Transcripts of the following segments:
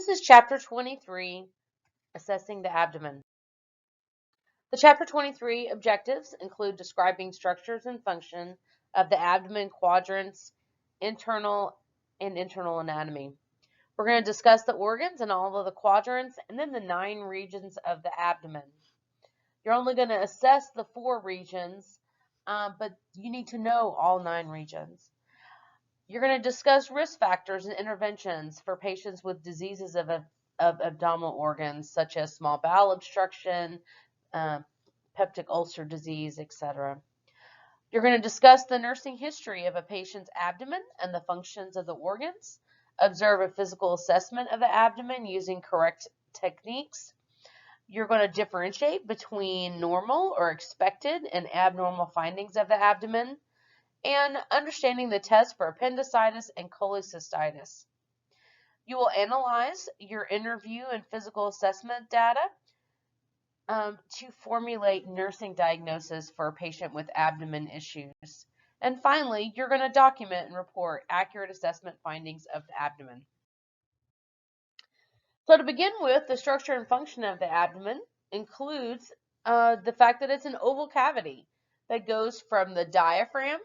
This is Chapter 23, Assessing the Abdomen. The Chapter 23 objectives include describing structures and function of the abdomen, quadrants, internal and internal anatomy. We're going to discuss the organs and all of the quadrants, and then the 9 regions of the abdomen. You're only going to assess the 4 regions, but you need to know all 9 regions. You're going to discuss risk factors and interventions for patients with diseases of abdominal organs, such as small bowel obstruction, peptic ulcer disease, etc. You're going to discuss the nursing history of a patient's abdomen and the functions of the organs, observe a physical assessment of the abdomen using correct techniques. You're going to differentiate between normal or expected and abnormal findings of the abdomen, and understanding the test for appendicitis and cholecystitis. You will analyze your interview and physical assessment data to formulate nursing diagnosis for a patient with abdomen issues. And finally, you're going to document and report accurate assessment findings of the abdomen. So to begin with, the structure and function of the abdomen includes the fact that it's an oval cavity that goes from the diaphragm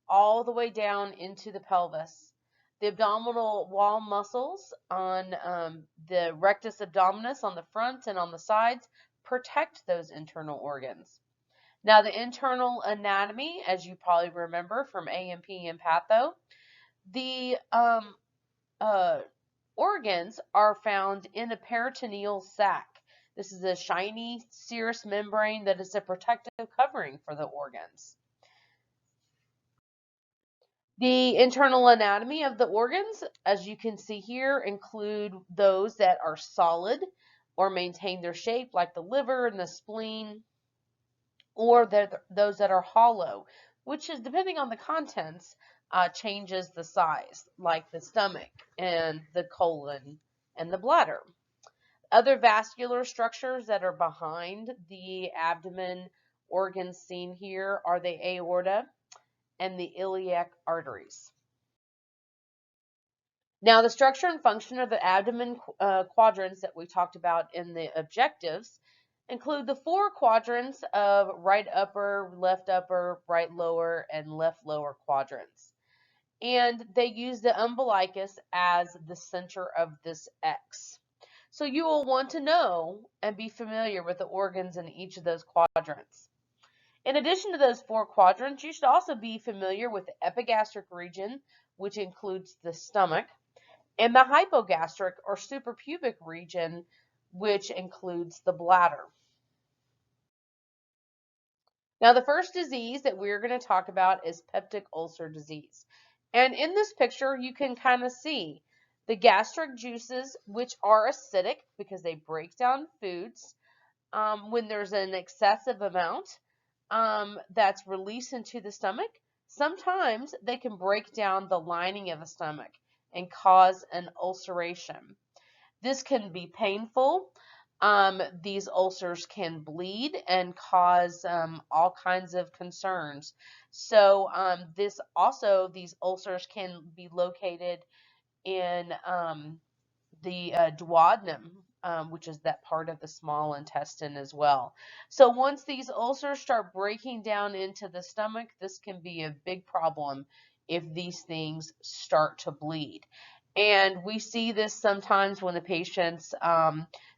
all the way down into the pelvis. The abdominal wall muscles on the rectus abdominis on the front and on the sides protect those internal organs. Now, the internal anatomy, as you probably remember from A&P and Patho, the organs are found in a peritoneal sac. This is a shiny serous membrane that is a protective covering for the organs. The internal anatomy of the organs, as you can see here, include those that are solid or maintain their shape, like the liver and the spleen, or those that are hollow, which is, depending on the contents, changes the size, like the stomach and the colon and the bladder. Other vascular structures that are behind the abdomen organs seen here are the aorta and the iliac arteries. Now, the structure and function of the abdomen quadrants that we talked about in the objectives include the 4 quadrants of right upper, right lower, and left lower quadrants. And they use the umbilicus as the center of this X. So you will want to know and be familiar with the organs in each of those quadrants. In addition to those 4 quadrants, you should also be familiar with the epigastric region, which includes the stomach, and the hypogastric or suprapubic region, which includes the bladder. Now, the first disease that we're going to talk about is peptic ulcer disease. And in this picture, you can kind of see the gastric juices, which are acidic because they break down foods. When there's an excessive amount that's released into the stomach, sometimes they can break down the lining of the stomach and cause an ulceration. This can be painful. These ulcers can bleed and cause all kinds of concerns. So these ulcers can be located in the duodenum, which is that part of the small intestine as well. So once these ulcers start breaking down into the stomach, this can be a big problem if these things start to bleed. And we see this sometimes when the patients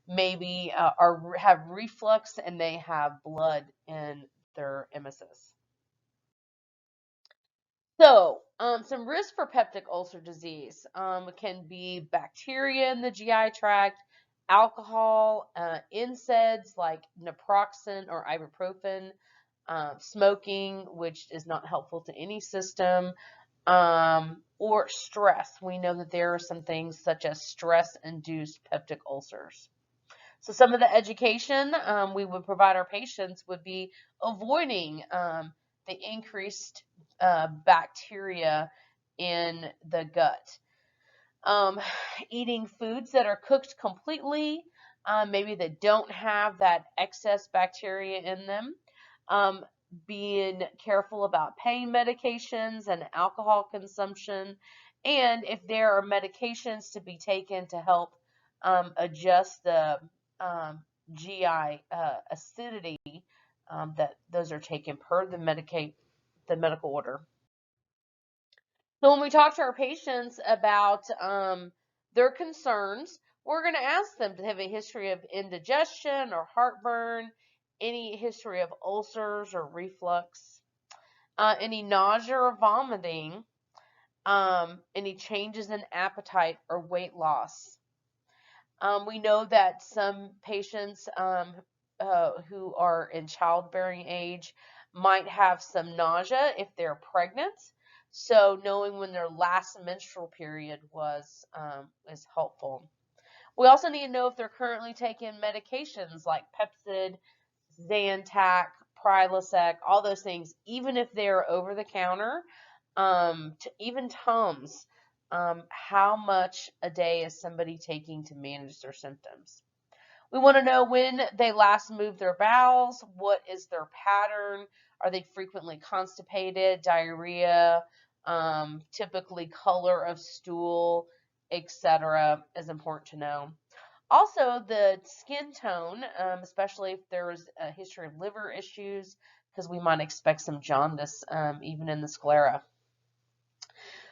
maybe have reflux and they have blood in their emesis. So, some risks for peptic ulcer disease can be bacteria in the GI tract, alcohol, NSAIDs like naproxen or ibuprofen, smoking, which is not helpful to any system, or stress. We know that there are some things such as stress-induced peptic ulcers. So some of the education we would provide our patients would be avoiding the increased bacteria in the gut. Eating foods that are cooked completely, maybe that don't have that excess bacteria in them. Being careful about pain medications and alcohol consumption. And if there are medications to be taken to help adjust the GI acidity that those are taken per the medical order. So when we talk to our patients about their concerns, we're going to ask them to have a history of indigestion or heartburn, any history of ulcers or reflux, any nausea or vomiting, any changes in appetite or weight loss. We know that some patients who are in childbearing age might have some nausea if they're pregnant. So knowing when their last menstrual period was is helpful. We also need to know if they're currently taking medications like Pepcid, Zantac, Prilosec, all those things, even if they're over the counter, even Tums. How much a day is somebody taking to manage their symptoms? We want to know when they last moved their bowels. What is their pattern? Are they frequently constipated, diarrhea, typically color of stool, etc. is important to know. Also, the skin tone, especially if there's a history of liver issues, because we might expect some jaundice even in the sclera.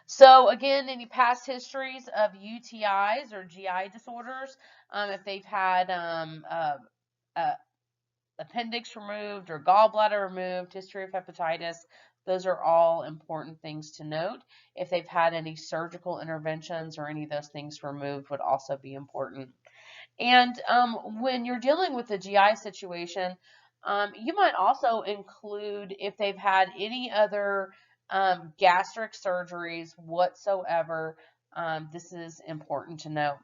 So again, any past histories of UTIs or GI disorders, if they've had appendix removed or gallbladder removed, history of hepatitis, those are all important things to note. If they've had any surgical interventions or any of those things removed would also be important. And when you're dealing with a GI situation, you might also include if they've had any other gastric surgeries whatsoever. This is important to note.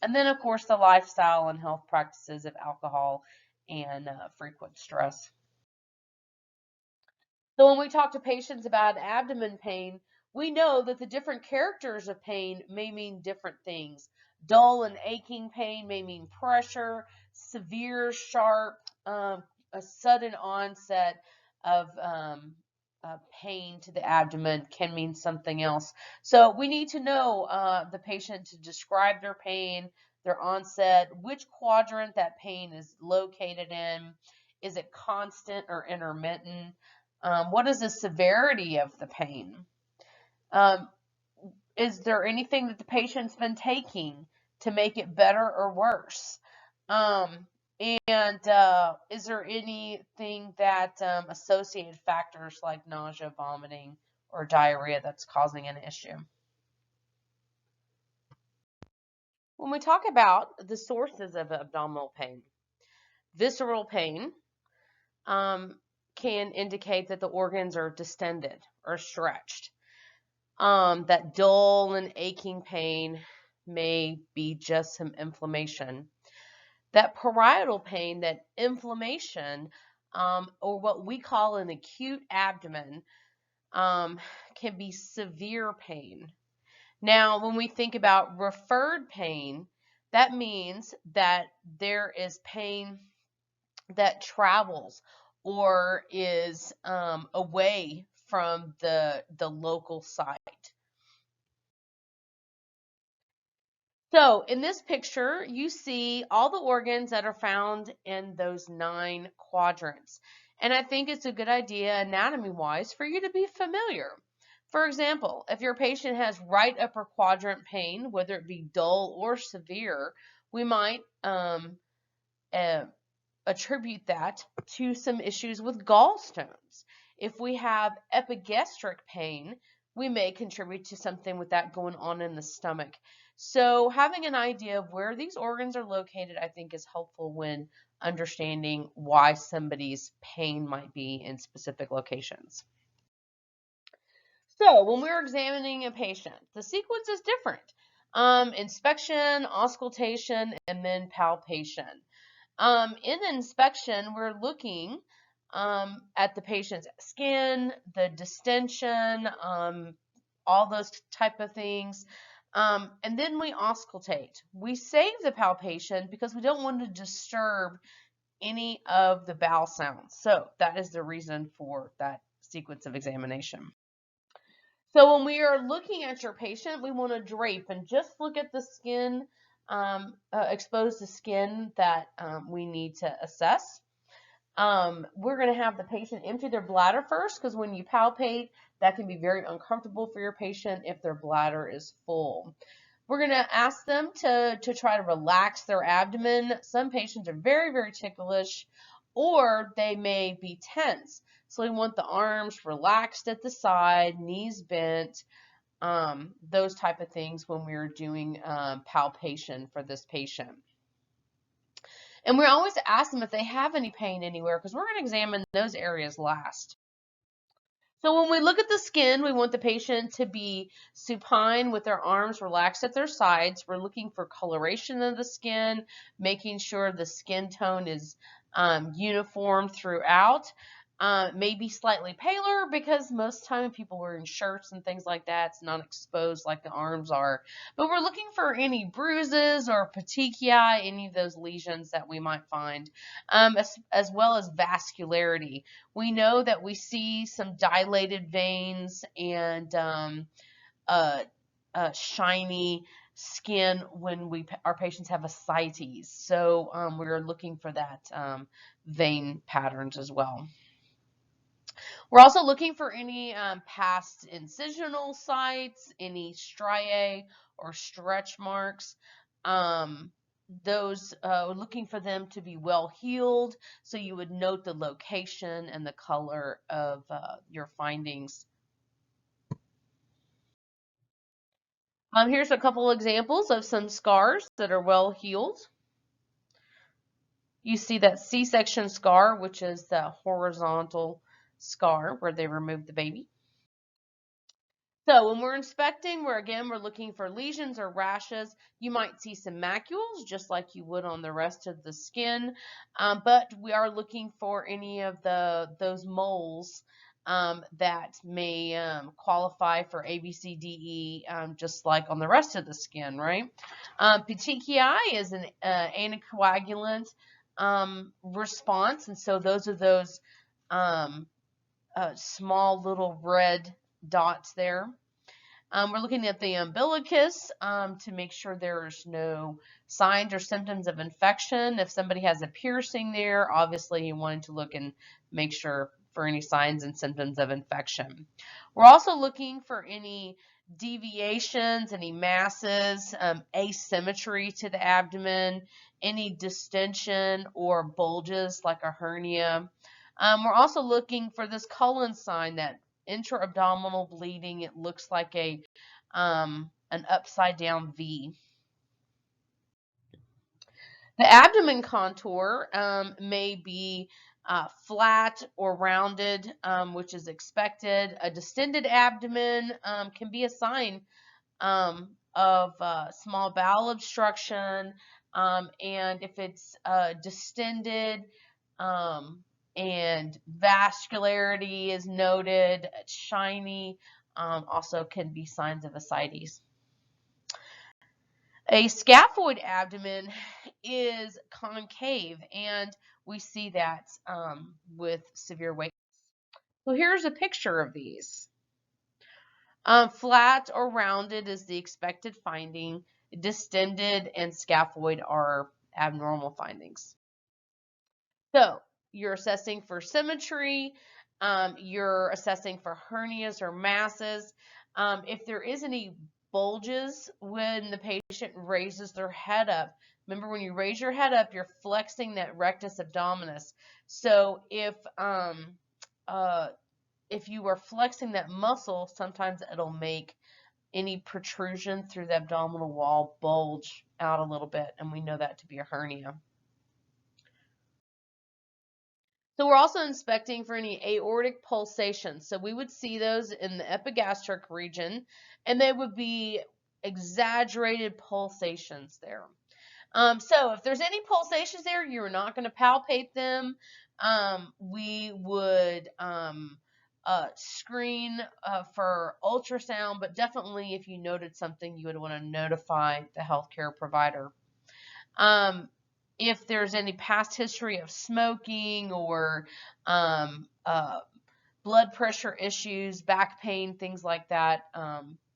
And then, of course, the lifestyle and health practices of alcohol and frequent stress. So when we talk to patients about abdomen pain, we know that the different characters of pain may mean different things. Dull and aching pain may mean pressure, severe, sharp, a sudden onset of pain to the abdomen can mean something else. So we need to know the patient to describe their pain, their onset, which quadrant that pain is located in. Is it constant or intermittent? What is the severity of the pain? Is there anything that the patient's been taking to make it better or worse? Is there anything that associated factors like nausea, vomiting, or diarrhea that's causing an issue? When we talk about the sources of abdominal pain, visceral pain can indicate that the organs are distended or stretched. That dull and aching pain may be just some inflammation. That parietal pain, that inflammation, or what we call an acute abdomen, can be severe pain. Now, when we think about referred pain, that means that there is pain that travels or is away from the local site. So in this picture, you see all the organs that are found in those 9 quadrants. And I think it's a good idea anatomy-wise for you to be familiar. For example, if your patient has right upper quadrant pain, whether it be dull or severe, we might attribute that to some issues with gallstones. If we have epigastric pain, we may contribute to something with that going on in the stomach. So having an idea of where these organs are located, I think, is helpful when understanding why somebody's pain might be in specific locations. So when we're examining a patient, the sequence is different. Inspection, auscultation, and then palpation. In inspection, we're looking at the patient's skin, the distension, all those type of things. And then we auscultate. We save the palpation because we don't want to disturb any of the bowel sounds. So that is the reason for that sequence of examination. So when we are looking at your patient, we want to drape and just look at the skin exposed to skin that we need to assess. We're going to have the patient empty their bladder first, because when you palpate, that can be very uncomfortable for your patient if their bladder is full. We're going to ask them to try to relax their abdomen. Some patients are very, very ticklish, or they may be tense. So we want the arms relaxed at the side, knees bent, those type of things when we're doing palpation for this patient. And we always ask them if they have any pain anywhere, because we're going to examine those areas last. So when we look at the skin, we want the patient to be supine with their arms relaxed at their sides. We're looking for coloration of the skin, making sure the skin tone is uniform throughout. Maybe slightly paler, because most of the time people wearing shirts and things like that, it's not exposed like the arms are. But we're looking for any bruises or petechiae, any of those lesions that we might find, as well as vascularity. We know that we see some dilated veins and shiny skin when our patients have ascites. So we're looking for that vein patterns as well. We're also looking for any past incisional sites, any striae or stretch marks. Those looking for them to be well healed, so you would note the location and the color of your findings. Here's a couple examples of some scars that are well healed. You see that C-section scar, which is the horizontal scar where they removed the baby. So when we're inspecting, we're looking for lesions or rashes. You might see some macules, just like you would on the rest of the skin, but we are looking for any of those moles that may qualify for ABCDE, just like on the rest of the skin, right? Petechiae is an anticoagulant response, and so those are those small little red dots there. We're looking at the umbilicus to make sure there's no signs or symptoms of infection. If somebody has a piercing there, obviously you want to look and make sure for any signs and symptoms of infection. We're also looking for any deviations, any masses, asymmetry to the abdomen, any distension or bulges like a hernia. We're also looking for this Cullen sign, that intra-abdominal bleeding. It looks like an upside down V. The abdomen contour may be flat or rounded, which is expected. A distended abdomen can be a sign of small bowel obstruction, and if it's distended and vascularity is noted, shiny, also can be signs of ascites. A scaphoid abdomen is concave, and we see that with severe weight. So here's a picture of these. Flat or rounded is the expected finding. Distended and scaphoid are abnormal findings. So you're assessing for symmetry. You're assessing for hernias or masses. If there is any bulges when the patient raises their head up, remember when you raise your head up, you're flexing that rectus abdominis. So if you are flexing that muscle, sometimes it'll make any protrusion through the abdominal wall bulge out a little bit, and we know that to be a hernia. So we're also inspecting for any aortic pulsations. So we would see those in the epigastric region, and they would be exaggerated pulsations there. So if there's any pulsations there, you're not going to palpate them. We would screen for ultrasound, but definitely if you noted something, you would want to notify the healthcare provider. If there's any past history of smoking or blood pressure issues, back pain, things like that,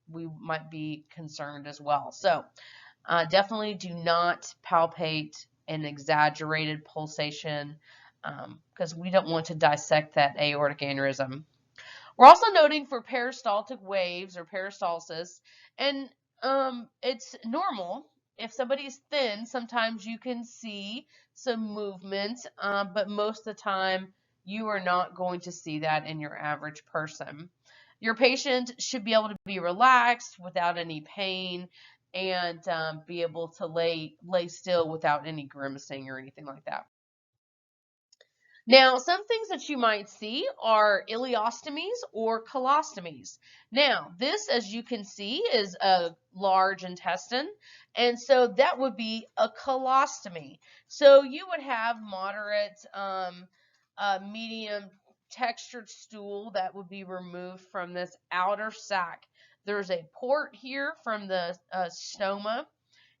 we might be concerned as well. So Definitely do not palpate an exaggerated pulsation because we don't want to dissect that aortic aneurysm. We're also noting for peristaltic waves or peristalsis, and it's normal. If somebody's thin, sometimes you can see some movement, but most of the time you are not going to see that in your average person. Your patient should be able to be relaxed without any pain and be able to lay still without any grimacing or anything like that. Now, some things that you might see are ileostomies or colostomies. Now, this, as you can see, is a large intestine, and so that would be a colostomy. So you would have moderate, medium textured stool that would be removed from this outer sac. There's a port here from the stoma,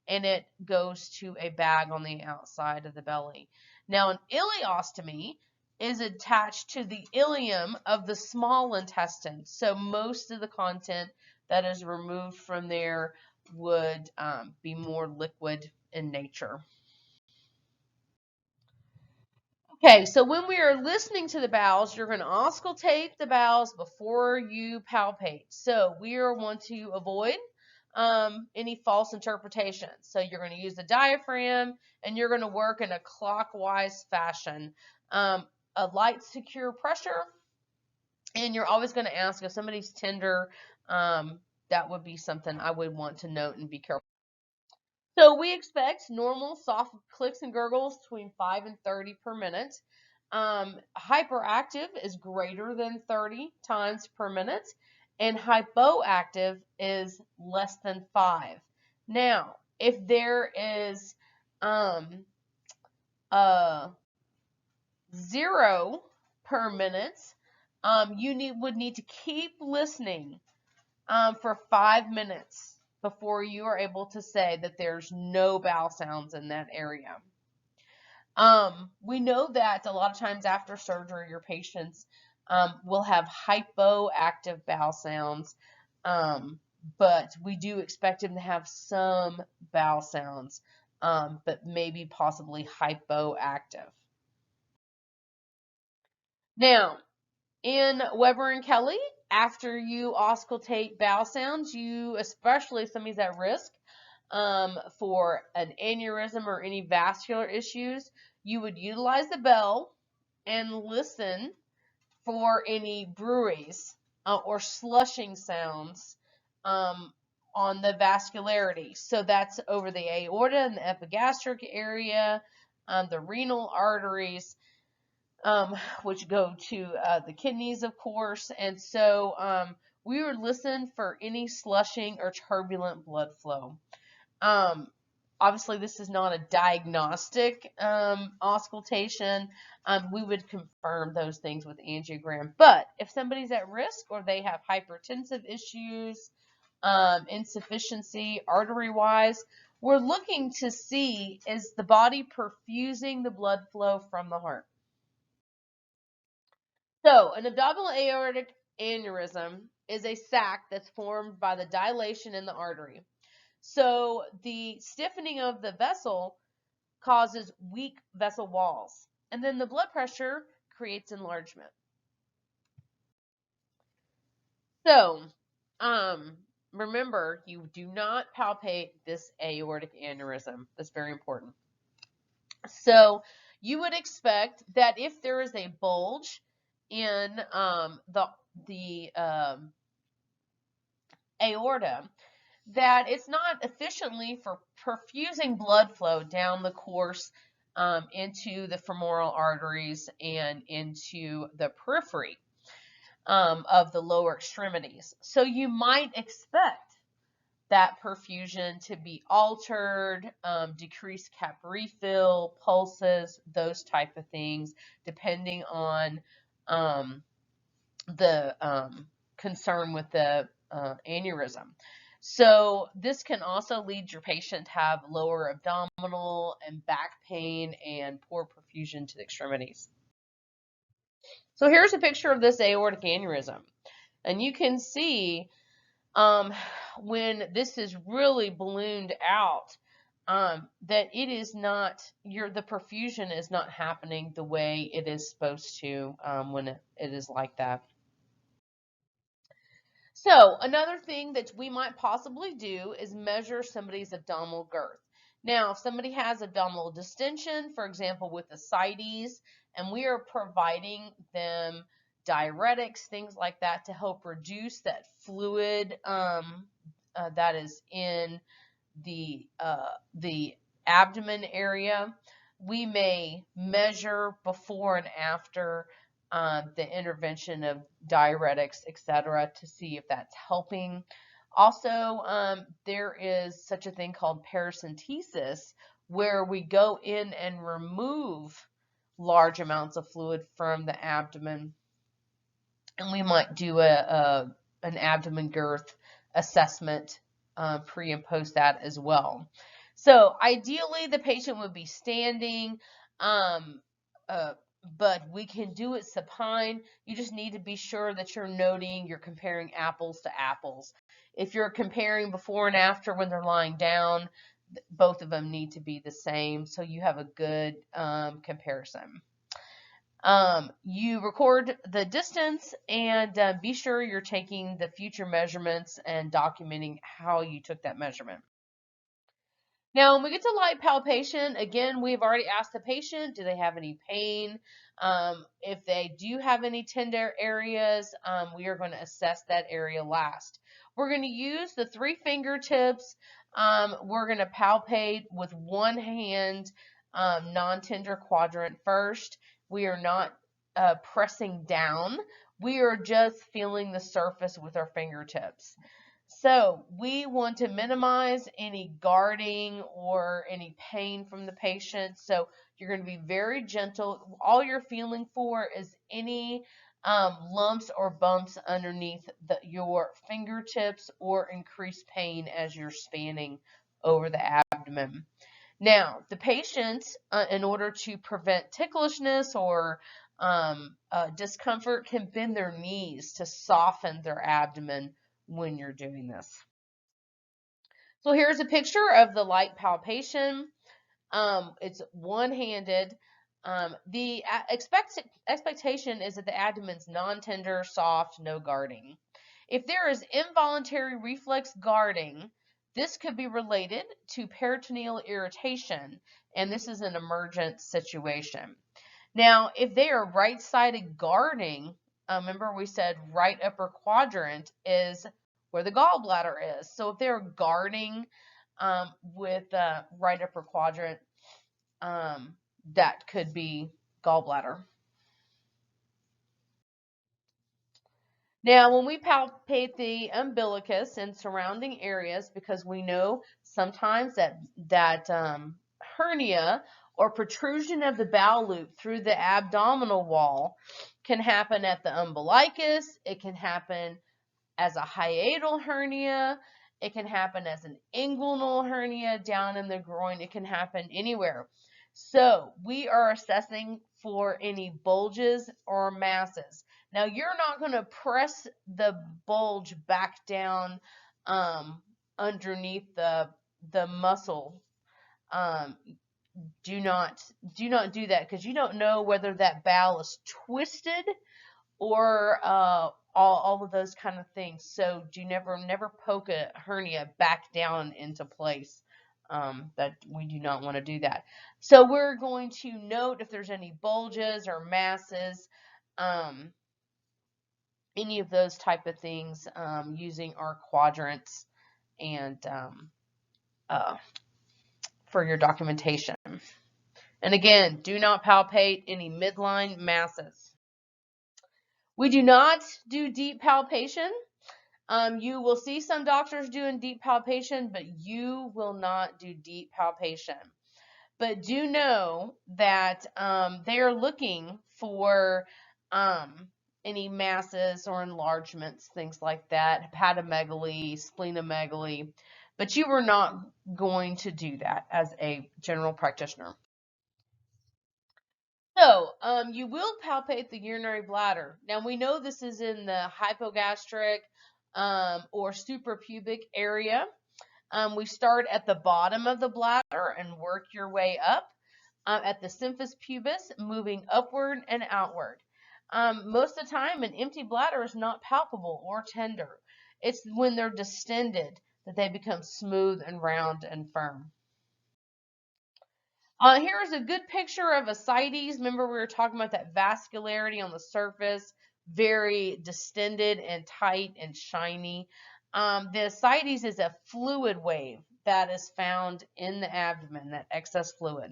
and it goes to a bag on the outside of the belly. Now, an ileostomy is attached to the ileum of the small intestine. So most of the content that is removed from there would be more liquid in nature. Okay, so when we are listening to the bowels, you're going to auscultate the bowels before you palpate. So we want to avoid any false interpretations. So you're going to use the diaphragm and you're going to work in a clockwise fashion. A light, secure pressure, and you're always going to ask if somebody's tender. That would be something I would want to note and be careful. So we expect normal soft clicks and gurgles between 5 and 30 per minute. Hyperactive is greater than 30 times per minute, and hypoactive is less than 5. Now, if there is 0 per minute, you would need to keep listening for 5 minutes before you are able to say that there's no bowel sounds in that area. We know that a lot of times after surgery, your patients will have hypoactive bowel sounds, but we do expect them to have some bowel sounds, but maybe possibly hypoactive. Now, in Weber and Kelly, after you auscultate bowel sounds, you, especially somebody's at risk for an aneurysm or any vascular issues, you would utilize the bell and listen for any bruits or slushing sounds on the vascularity. So that's over the aorta and the epigastric area, the renal arteries, which go to the kidneys, of course. And so we would listen for any slushing or turbulent blood flow. Obviously, this is not a diagnostic auscultation. We would confirm those things with angiogram. But if somebody's at risk or they have hypertensive issues, insufficiency artery-wise, we're looking to see, is the body perfusing the blood flow from the heart? So, an abdominal aortic aneurysm is a sac that's formed by the dilation in the artery. So, the stiffening of the vessel causes weak vessel walls, and then the blood pressure creates enlargement. So, remember, you do not palpate this aortic aneurysm. That's very important. So, you would expect that if there is a bulge in the aorta, that it's not efficiently for perfusing blood flow down the course into the femoral arteries and into the periphery of the lower extremities. So you might expect that perfusion to be altered, decreased cap refill, pulses, those type of things, depending on the concern with the aneurysm. So this can also lead your patient to have lower abdominal and back pain and poor perfusion to the extremities. So here's a picture of this aortic aneurysm. And you can see when this is really ballooned out, that it is not, the perfusion is not happening the way it is supposed to when it is like that. So another thing that we might possibly do is measure somebody's abdominal girth. Now, if somebody has abdominal distension, for example, with ascites, and we are providing them diuretics, things like that, to help reduce that fluid that is in the abdomen area, we may measure before and after the intervention of diuretics, etc., to see if that's helping. Also, there is such a thing called pericentesis, where we go in and remove large amounts of fluid from the abdomen, and we might do an abdomen girth assessment pre and post that as well. So ideally, the patient would be standing, but we can do it supine. You just need to be sure that you're noting you're comparing apples to apples. If you're comparing before and after when they're lying down, both of them need to be the same, so you have a good comparison. You record the distance and be sure you're taking the future measurements and documenting how you took that measurement. Now, when we get to light palpation, again, we've already asked the patient, do they have any pain? If they do have any tender areas, we are going to assess that area last. We're going to use the 3 fingertips. We're going to palpate with one hand, non-tender quadrant first. We are not pressing down. We are just feeling the surface with our fingertips. So we want to minimize any guarding or any pain from the patient. So you're going to be very gentle. All you're feeling for is any lumps or bumps underneath your fingertips or increased pain as you're spanning over the abdomen. Now, the patient, in order to prevent ticklishness or discomfort, can bend their knees to soften their abdomen when you're doing this. So here's a picture of the light palpation. It's one-handed. The expectation is that the abdomen's non-tender, soft, no guarding. If there is involuntary reflex guarding, this could be related to peritoneal irritation, and this is an emergent situation. Now, if they are right-sided guarding, remember we said right upper quadrant is where the gallbladder is. So if they're guarding with right upper quadrant, that could be gallbladder. Now, when we palpate the umbilicus and surrounding areas, because we know sometimes that hernia or protrusion of the bowel loop through the abdominal wall can happen at the umbilicus. It can happen as a hiatal hernia. It can happen as an inguinal hernia down in the groin. It can happen anywhere. So we are assessing for any bulges or masses. Now, you're not going to press the bulge back down underneath the muscle. Do not do that, because you don't know whether that bowel is twisted or all of those kind of things. So do never poke a hernia back down into place. That we do not want to do that. So we're going to note if there's any bulges or masses, any of those type of things, using our quadrants and for your documentation. And again, do not palpate any midline masses. We do not do deep palpation. You will see some doctors doing deep palpation, but you will not do deep palpation. But do know that they are looking for any masses or enlargements, things like that, hepatomegaly, splenomegaly, but you are not going to do that as a general practitioner. So, you will palpate the urinary bladder. Now, we know this is in the hypogastric or suprapubic area. We start at the bottom of the bladder and work your way up at the symphysis pubis, moving upward and outward. Most of the time, an empty bladder is not palpable or tender. It's when they're distended that they become smooth and round and firm. Here is a good picture of ascites. Remember, we were talking about that vascularity on the surface, very distended and tight and shiny. The ascites is a fluid wave that is found in the abdomen, that excess fluid.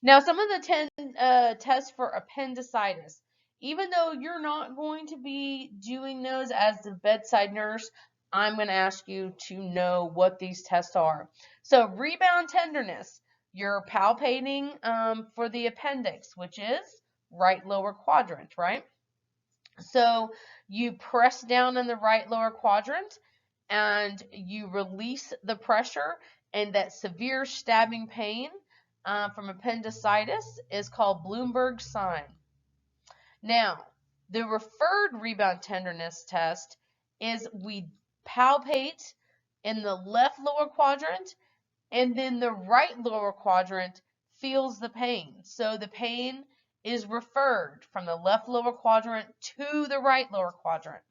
Now, some of the 10 tests for appendicitis, even though you're not going to be doing those as the bedside nurse, I'm going to ask you to know what these tests are. So, rebound tenderness, you're palpating for the appendix, which is right lower quadrant, right? So, you press down in the right lower quadrant and you release the pressure, and that severe stabbing pain from appendicitis is called Bloomberg sign. Now, the referred rebound tenderness test is we palpate in the left lower quadrant, and then the right lower quadrant feels the pain. So the pain is referred from the left lower quadrant to the right lower quadrant.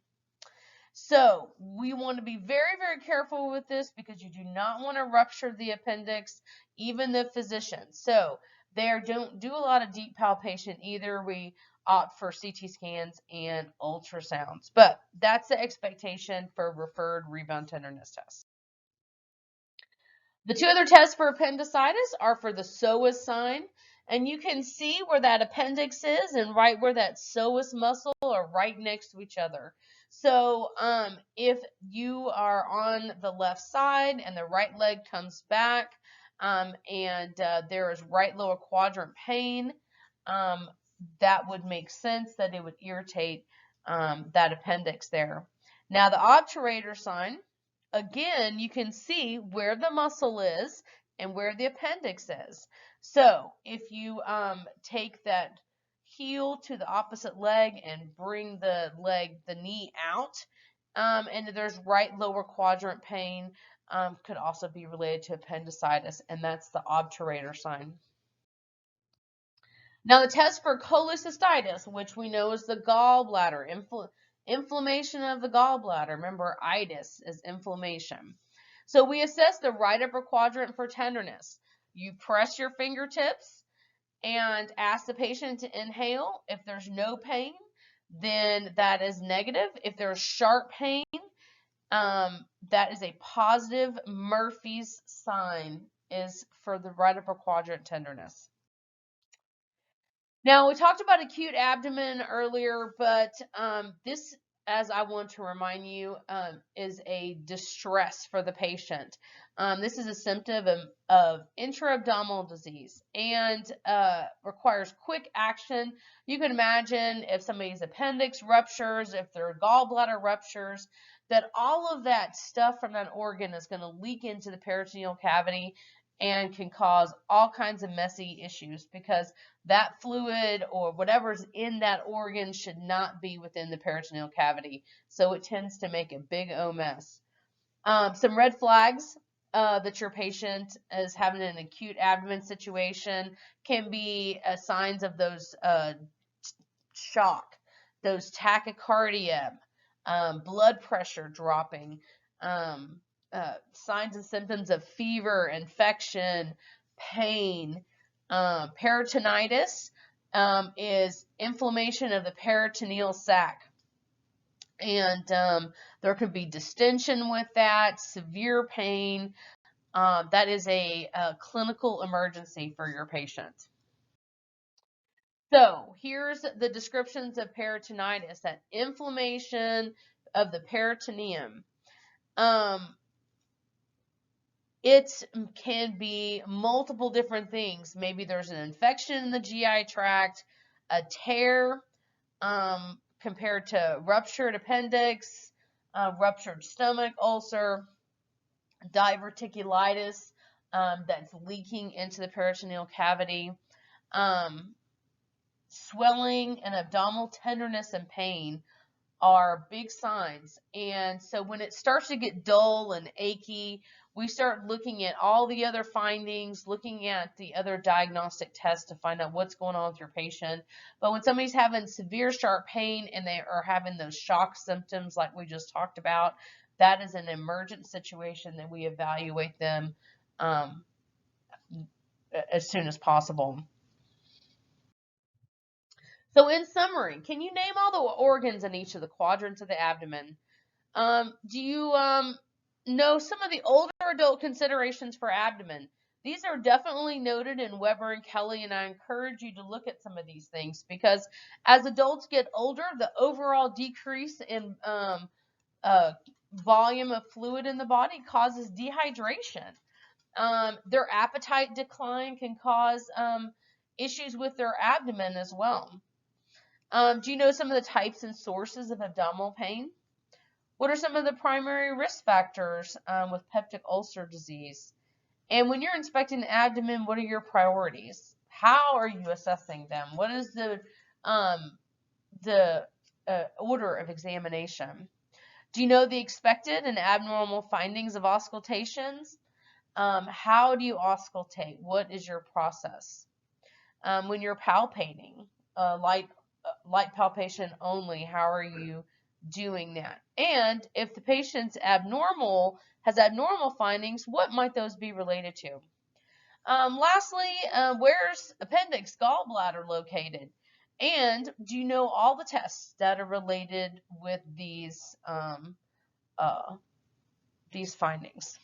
So we want to be very, very careful with this because you do not want to rupture the appendix, even the physician. So they don't do a lot of deep palpation either. We opt for CT scans and ultrasounds, but that's the expectation for referred rebound tenderness tests. The two other tests for appendicitis are for the psoas sign, and you can see where that appendix is and right where that psoas muscle are right next to each other. So if you are on the left side and the right leg comes back and there is right lower quadrant pain, that would make sense that it would irritate that appendix there. Now the obturator sign, again, you can see where the muscle is and where the appendix is. So if you take that heel to the opposite leg and bring the knee out, and there's right lower quadrant pain, could also be related to appendicitis, and that's the obturator sign. Now the test for cholecystitis, which we know is the gallbladder, inflammation of the gallbladder. Remember, itis is inflammation. So we assess the right upper quadrant for tenderness. You press your fingertips and ask the patient to inhale. If there's no pain, then that is negative. If there's sharp pain, that is a positive. Murphy's sign is for the right upper quadrant tenderness. Now, we talked about acute abdomen earlier, but this, as I want to remind you, is a distress for the patient. This is a symptom of intra-abdominal disease and requires quick action. You can imagine if somebody's appendix ruptures, if their gallbladder ruptures, that all of that stuff from that organ is going to leak into the peritoneal cavity and can cause all kinds of messy issues because that fluid or whatever's in that organ should not be within the peritoneal cavity. So it tends to make a big O mess. Some red flags that your patient is having an acute abdomen situation can be signs of those shock, those tachycardia, blood pressure dropping, signs and symptoms of fever, infection, pain. Peritonitis is inflammation of the peritoneal sac. And there could be distension with that, severe pain. That is a clinical emergency for your patient. So here's the descriptions of peritonitis, that inflammation of the peritoneum. It can be multiple different things. Maybe there's an infection in the GI tract, a tear compared to ruptured appendix, ruptured stomach ulcer, diverticulitis that's leaking into the peritoneal cavity, swelling and abdominal tenderness and pain are big signs. And so when it starts to get dull and achy, we start looking at all the other findings, looking at the other diagnostic tests to find out what's going on with your patient. But when somebody's having severe sharp pain and they are having those shock symptoms like we just talked about, that is an emergent situation that we evaluate them as soon as possible. So in summary, can you name all the organs in each of the quadrants of the abdomen? Do you know some of the older adult considerations for abdomen? These are definitely noted in Weber and Kelly, and I encourage you to look at some of these things because as adults get older, the overall decrease in volume of fluid in the body causes dehydration. Their appetite decline can cause issues with their abdomen as well. Do you know some of the types and sources of abdominal pain? What are some of the primary risk factors with peptic ulcer disease? And when you're inspecting the abdomen, what are your priorities? How are you assessing them? What is the order of examination? Do you know the expected and abnormal findings of auscultations? How do you auscultate? What is your process? When you're palpating, light palpation only, how are you doing that? And if the patient's has abnormal findings, what might those be related to? Lastly, where's appendix, gallbladder located? And do you know all the tests that are related with these findings?